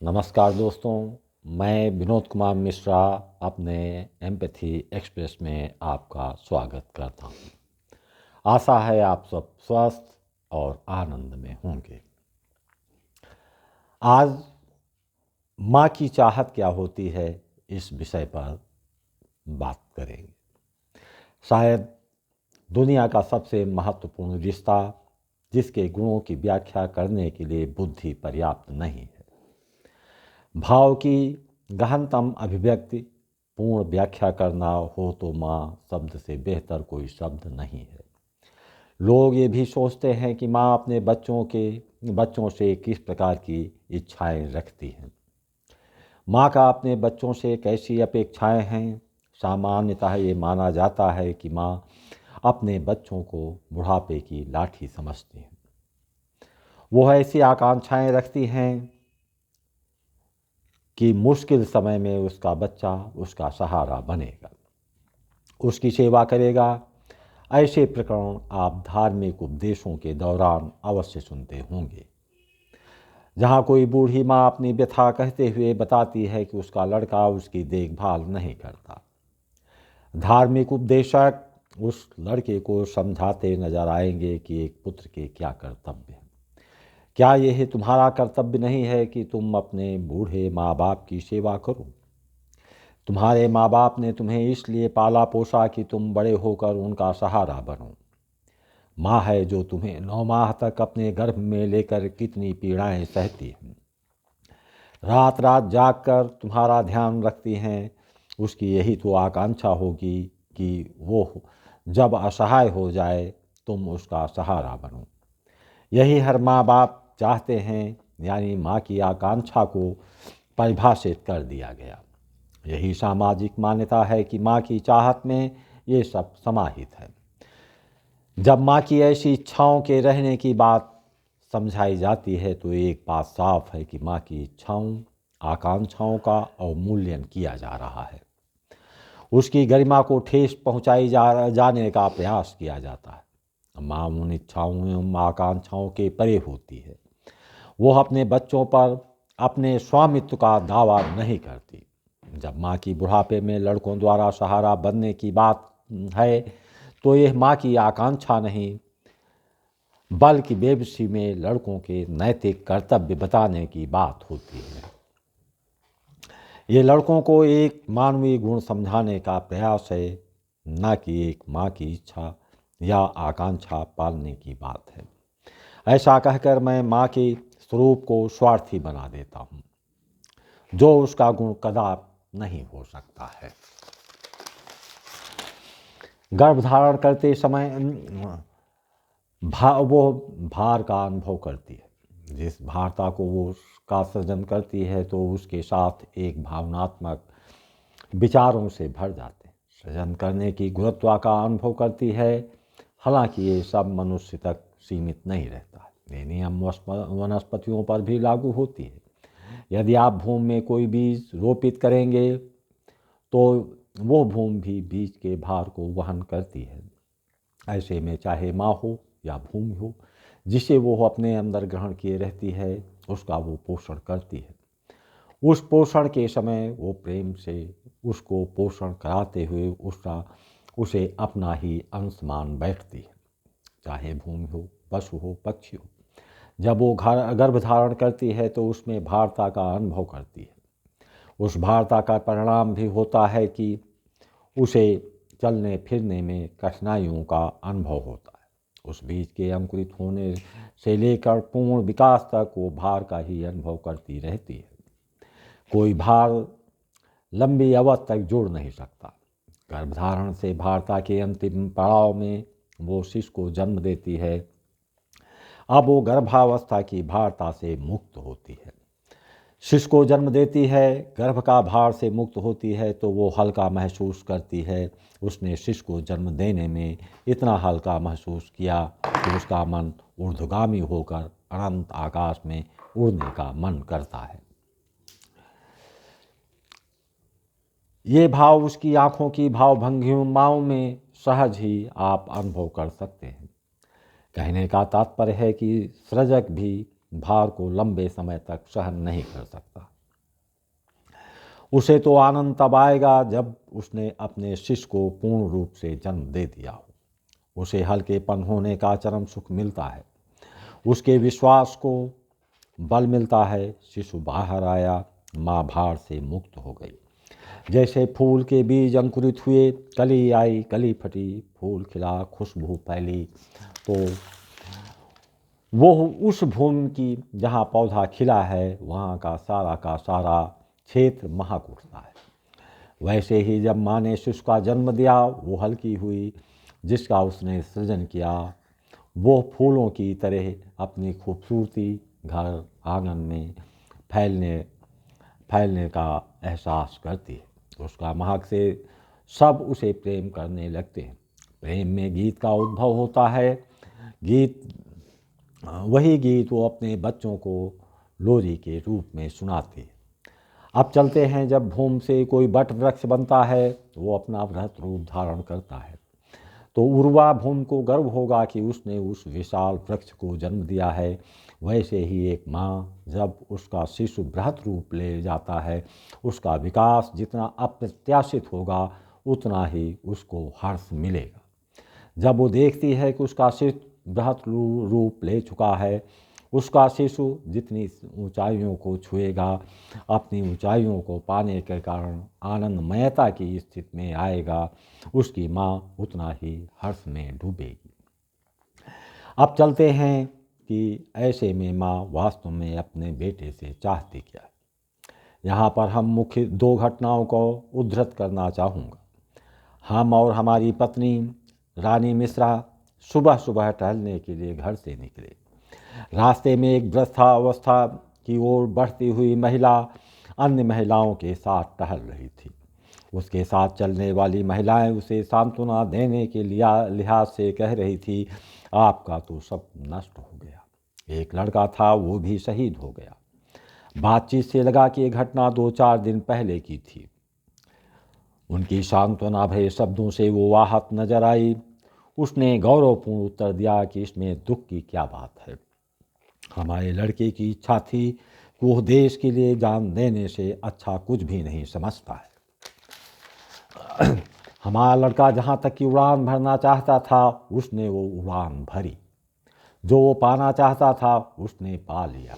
नमस्कार दोस्तों, मैं विनोद कुमार मिश्रा अपने एम्पैथी एक्सप्रेस में आपका स्वागत करता हूँ। आशा है आप सब स्वस्थ और आनंद में होंगे। आज माँ की चाहत क्या होती है, इस विषय पर बात करेंगे। शायद दुनिया का सबसे महत्वपूर्ण रिश्ता जिसके गुणों की व्याख्या करने के लिए बुद्धि पर्याप्त नहीं है। भाव की गहनतम अभिव्यक्ति पूर्ण व्याख्या करना हो तो माँ शब्द से बेहतर कोई शब्द नहीं है। लोग ये भी सोचते हैं कि माँ अपने बच्चों से किस प्रकार की इच्छाएं रखती हैं। माँ का अपने बच्चों से कैसी अपेक्षाएं हैं। सामान्यतः ये माना जाता है कि माँ अपने बच्चों को बुढ़ापे की लाठी समझती है। वो ऐसी आकांक्षाएं रखती हैं कि मुश्किल समय में उसका बच्चा उसका सहारा बनेगा, उसकी सेवा करेगा। ऐसे प्रकरण आप धार्मिक उपदेशों के दौरान अवश्य सुनते होंगे, जहाँ कोई बूढ़ी माँ अपनी व्यथा कहते हुए बताती है कि उसका लड़का उसकी देखभाल नहीं करता। धार्मिक उपदेशक उस लड़के को समझाते नजर आएंगे कि एक पुत्र के क्या कर्तव्य हैं। क्या यह तुम्हारा कर्तव्य नहीं है कि तुम अपने बूढ़े माँ बाप की सेवा करो? तुम्हारे माँ बाप ने तुम्हें इसलिए पाला पोसा कि तुम बड़े होकर उनका सहारा बनो। माँ है जो तुम्हें 9 माह तक अपने गर्भ में लेकर कितनी पीड़ाएं सहती हैं, रात रात जागकर तुम्हारा ध्यान रखती हैं। उसकी यही तो आकांक्षा होगी कि वो जब असहाय हो जाए तुम उसका सहारा बनो। यही हर माँ बाप चाहते हैं, यानी माँ की आकांक्षा को परिभाषित कर दिया गया। यही सामाजिक मान्यता है कि माँ की चाहत में ये सब समाहित है। जब माँ की ऐसी इच्छाओं के रहने की बात समझाई जाती है तो एक बात साफ है कि माँ की इच्छाओं आकांक्षाओं का अवमूल्यन किया जा रहा है। उसकी गरिमा को ठेस पहुँचाई जाने का प्रयास किया जाता है। माँ उन इच्छाओं एवं आकांक्षाओं के परे होती है। वो अपने बच्चों पर अपने स्वामित्व का दावा नहीं करती। जब माँ की बुढ़ापे में लड़कों द्वारा सहारा बनने की बात है तो यह माँ की आकांक्षा नहीं बल्कि बेबसी में लड़कों के नैतिक कर्तव्य बताने की बात होती है। ये लड़कों को एक मानवीय गुण समझाने का प्रयास है, न कि एक माँ की इच्छा या आकांक्षा पालने की बात है। ऐसा कहकर मैं माँ के स्वरूप को स्वार्थी बना देता हूँ, जो उसका गुण कदापि नहीं हो सकता है। गर्भधारण करते समय वो भार का अनुभव करती है। जिस भारता को वो का सृजन करती है तो उसके साथ एक भावनात्मक विचारों से भर जाते हैं। सृजन करने की गुरुत्वा का अनुभव करती है। हालांकि ये सब मनुष्य तक सीमित नहीं रहता है। ये नियम वनस्पतियों पर भी लागू होती है। यदि आप भूमि में कोई बीज रोपित करेंगे तो वो भूमि भी बीज के भार को वहन करती है। ऐसे में चाहे माँ हो या भूमि हो, जिसे वो अपने अंदर ग्रहण किए रहती है, उसका वो पोषण करती है। उस पोषण के समय वो प्रेम से उसको पोषण कराते हुए उसे अपना ही अंश मान बैठती है। चाहे भूमि हो, पशु हो, पक्षी हो। जब वो गर्भ धारण करती है तो उसमें भारता का अनुभव करती है। उस भारता का परिणाम भी होता है कि उसे चलने फिरने में कठिनाइयों का अनुभव होता है। उस बीज के अंकुरित होने से लेकर पूर्ण विकास तक वो भार का ही अनुभव करती रहती है। कोई भार लंबी अवधि तक जोड़ नहीं सकता। गर्भधारण से भारता के अंतिम पड़ाव में वो शिशु को जन्म देती है। अब वो गर्भावस्था की भारता से मुक्त होती है। शिशु को जन्म देती है, गर्भ का भार से मुक्त होती है तो वो हल्का महसूस करती है। उसने शिशु को जन्म देने में इतना हल्का महसूस किया कि उसका मन ऊर्ध्वगामी होकर अनंत आकाश में उड़ने का मन करता है। ये भाव उसकी आंखों की भावभंगिमाओं में सहज ही आप अनुभव कर सकते हैं। कहने का तात्पर्य है कि सृजक भी भार को लंबे समय तक सहन नहीं कर सकता। उसे तो आनंद तब आएगा जब उसने अपने शिष्य को पूर्ण रूप से जन्म दे दिया हो। उसे हल्केपन होने का चरम सुख मिलता है, उसके विश्वास को बल मिलता है। शिशु बाहर आया, माँ भार से मुक्त हो गई। जैसे फूल के बीज अंकुरित हुए, कली आई, कली फटी, फूल खिला, खुशबू फैली, तो वो उस भूमि की जहाँ पौधा खिला है वहाँ का सारा क्षेत्र महक उठता है। वैसे ही जब माँ ने शिशु का जन्म दिया, वो हल्की हुई, जिसका उसने सृजन किया, वो फूलों की तरह अपनी खूबसूरती घर आंगन में फैलने का एहसास करती है। उसका महक से सब उसे प्रेम करने लगते हैं। प्रेम में गीत का उद्भव होता है। वही गीत वो अपने बच्चों को लोरी के रूप में सुनाते हैं। अब चलते हैं, जब भूमि से कोई वट वृक्ष बनता है वो अपना बृहत रूप धारण करता है, तो उर्वा भूमि को गर्व होगा कि उसने उस विशाल वृक्ष को जन्म दिया है। वैसे ही एक माँ जब उसका शिशु बृहत रूप ले जाता है, उसका विकास जितना अप्रत्याशित होगा उतना ही उसको हर्ष मिलेगा। जब वो देखती है कि उसका शिशु बृहत रूप ले चुका है, उसका शिशु जितनी ऊंचाइयों को छुएगा, अपनी ऊंचाइयों को पाने के कारण आनंदमयता की स्थिति में आएगा, उसकी माँ उतना ही हर्ष में डूबेगी। अब चलते हैं कि ऐसे में माँ वास्तव में अपने बेटे से चाहती क्या। यहाँ पर हम मुख्य दो घटनाओं को उद्धृत करना चाहूँगा। हम और हमारी पत्नी रानी मिश्रा सुबह सुबह टहलने के लिए घर से निकले। रास्ते में एक वृद्धावस्था की ओर बढ़ती हुई महिला अन्य महिलाओं के साथ टहल रही थी। उसके साथ चलने वाली महिलाएं उसे सांत्वना देने के लिहाज से कह रही थी, आपका तो सब नष्ट हो गया। एक लड़का था, वो भी शहीद हो गया। बातचीत से लगा कि ये घटना 2-4 दिन पहले की थी। उनकी सांत्वना भरे शब्दों से वो आहत नजर आई। उसने गौरवपूर्ण उत्तर दिया कि इसमें दुख की क्या बात है। हमारे लड़के की इच्छा थी कि वो देश के लिए जान देने से अच्छा कुछ भी नहीं समझता है। हमारा लड़का जहाँ तक कि उड़ान भरना चाहता था, उसने वो उड़ान भरी। जो वो पाना चाहता था उसने पा लिया।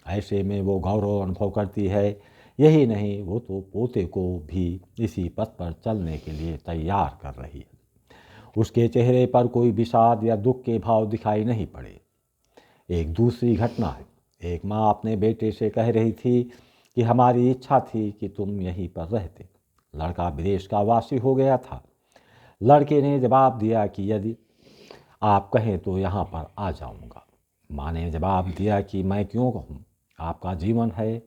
ऐसे में वो गौरव अनुभव करती है। यही नहीं, वो तो पोते को भी इसी पथ पर चलने के लिए तैयार कर रही है। उसके चेहरे पर कोई विषाद या दुख के भाव दिखाई नहीं पड़े। एक दूसरी घटना है। एक माँ अपने बेटे से कह रही थी कि हमारी इच्छा थी कि तुम यहीं पर रहते। लड़का विदेश का वासी हो गया था। लड़के ने जवाब दिया कि यदि आप कहें तो यहाँ पर आ जाऊँगा। माँ ने जवाब दिया कि मैं क्यों कहूँ, आपका जीवन है,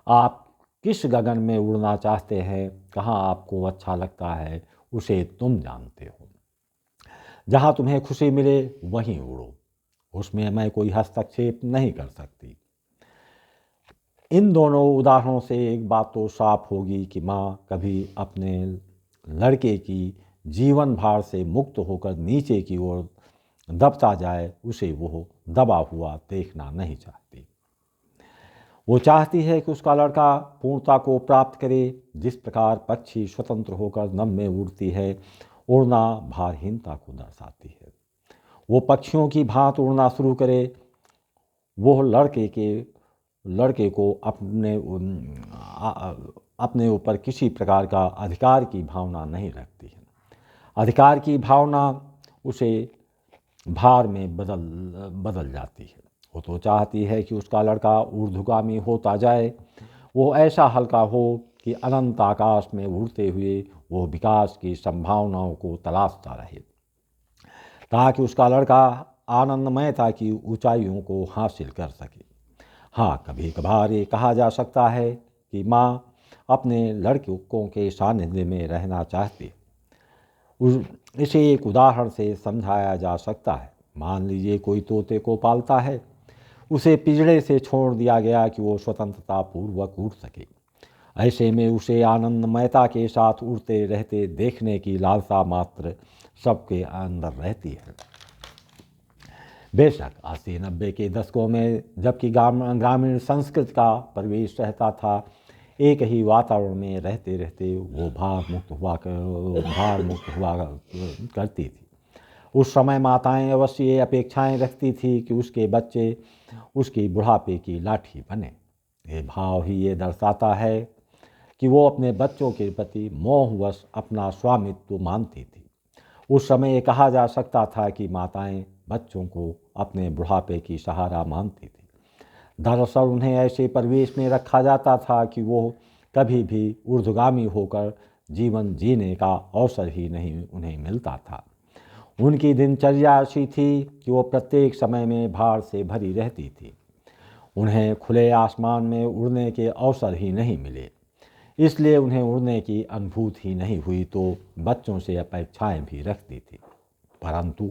आप किस गगन में उड़ना चाहते हैं, कहाँ आपको अच्छा लगता है, उसे तुम जानते हो। जहाँ तुम्हें खुशी मिले वहीं उड़ो, उसमें मैं कोई हस्तक्षेप नहीं कर सकती। इन दोनों उदाहरणों से एक बात तो साफ होगी कि माँ कभी अपने लड़के की जीवन भार से मुक्त होकर नीचे की ओर दबता जाए, उसे वो दबा हुआ देखना नहीं चाहती। वो चाहती है कि उसका लड़का पूर्णता को प्राप्त करे। जिस प्रकार पक्षी स्वतंत्र होकर नभ में उड़ती है, उड़ना भारहीनता को दर्शाती है। वो पक्षियों की भांति उड़ना शुरू करे। वो लड़के को अपने ऊपर किसी प्रकार का अधिकार की भावना नहीं रखती है। अधिकार की भावना उसे भार में बदल जाती है। वो तो चाहती है कि उसका लड़का ऊर्ध्वगामी होता जाए, वो ऐसा हल्का हो कि अनंत आकाश में उड़ते हुए वो विकास की संभावनाओं को तलाशता रहे, ताकि उसका लड़का आनंदमयता की ऊंचाइयों को हासिल कर सके। हाँ, कभी कभार ये कहा जा सकता है कि माँ अपने लड़कों के सानिध्य में रहना चाहती है। इसे एक उदाहरण से समझाया जा सकता है। मान लीजिए कोई तोते को पालता है, उसे पिंजड़े से छोड़ दिया गया कि वो स्वतंत्रता पूर्वक उड़ सके। ऐसे में उसे आनंदमयता के साथ उड़ते रहते देखने की लालसा मात्र सबके अंदर रहती है। बेशक 80-90 के दशकों में जबकि ग्रामीण संस्कृति का प्रवेश रहता था, एक ही वातावरण में रहते रहते वो भार मुक्त हुआ करती थी। उस समय माताएं अवश्य ये अपेक्षाएं रखती थी कि उसके बच्चे उसकी बुढ़ापे की लाठी बने। ये भाव ही ये दर्शाता है कि वो अपने बच्चों के प्रति मोहवश अपना स्वामित्व मानती थी। उस समय ये कहा जा सकता था कि माताएं बच्चों को अपने बुढ़ापे की सहारा मानती थी। दरअसल उन्हें ऐसे परिवेश में रखा जाता था कि वो कभी भी ऊर्ध्वगामी होकर जीवन जीने का अवसर ही नहीं उन्हें मिलता था। उनकी दिनचर्या ऐसी थी कि वो प्रत्येक समय में भार से भरी रहती थी। उन्हें खुले आसमान में उड़ने के अवसर ही नहीं मिले, इसलिए उन्हें उड़ने की अनुभूति ही नहीं हुई तो बच्चों से अपेक्षाएं भी रखती थी। परंतु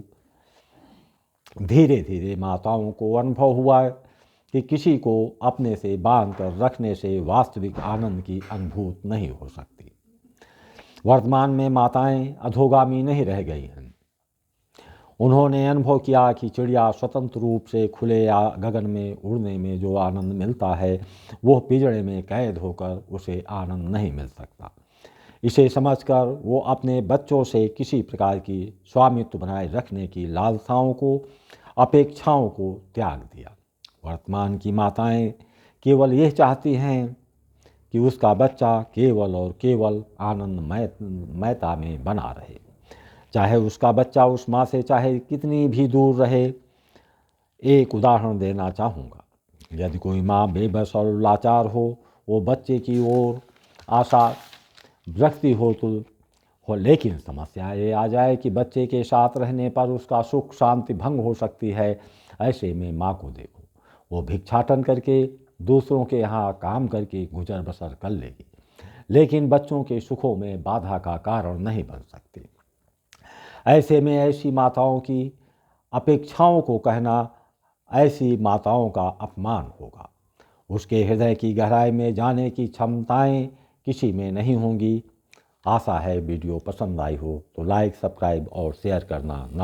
धीरे धीरे माताओं को अनुभव हुआ कि किसी को अपने से बांध कर रखने से वास्तविक आनंद की अनुभूति नहीं हो सकती। वर्तमान में माताएं अधोगामी नहीं रह गई हैं। उन्होंने अनुभव किया कि चिड़िया स्वतंत्र रूप से खुले गगन में उड़ने में जो आनंद मिलता है वह पिंजड़े में कैद होकर उसे आनंद नहीं मिल सकता। इसे समझकर वो अपने बच्चों से किसी प्रकार की स्वामित्व बनाए रखने की लालसाओं को, अपेक्षाओं को त्याग दिया। वर्तमान की माताएं केवल यह चाहती हैं कि उसका बच्चा केवल और केवल आनंदमयता में बना रहे, चाहे उसका बच्चा उस माँ से चाहे कितनी भी दूर रहे। एक उदाहरण देना चाहूँगा। यदि कोई माँ बेबस और लाचार हो, वो बच्चे की ओर आशा रखती हो लेकिन समस्या ये आ जाए कि बच्चे के साथ रहने पर उसका सुख शांति भंग हो सकती है। ऐसे में माँ को देखो, वो भिक्षाटन करके दूसरों के यहाँ काम करके गुजर बसर कर लेगी, लेकिन बच्चों के सुखों में बाधा का कारण नहीं बन सकती। ऐसे में ऐसी माताओं की अपेक्षाओं को कहना ऐसी माताओं का अपमान होगा। उसके हृदय की गहराई में जाने की क्षमताएं किसी में नहीं होंगी। आशा है वीडियो पसंद आई हो तो लाइक, सब्सक्राइब और शेयर करना ना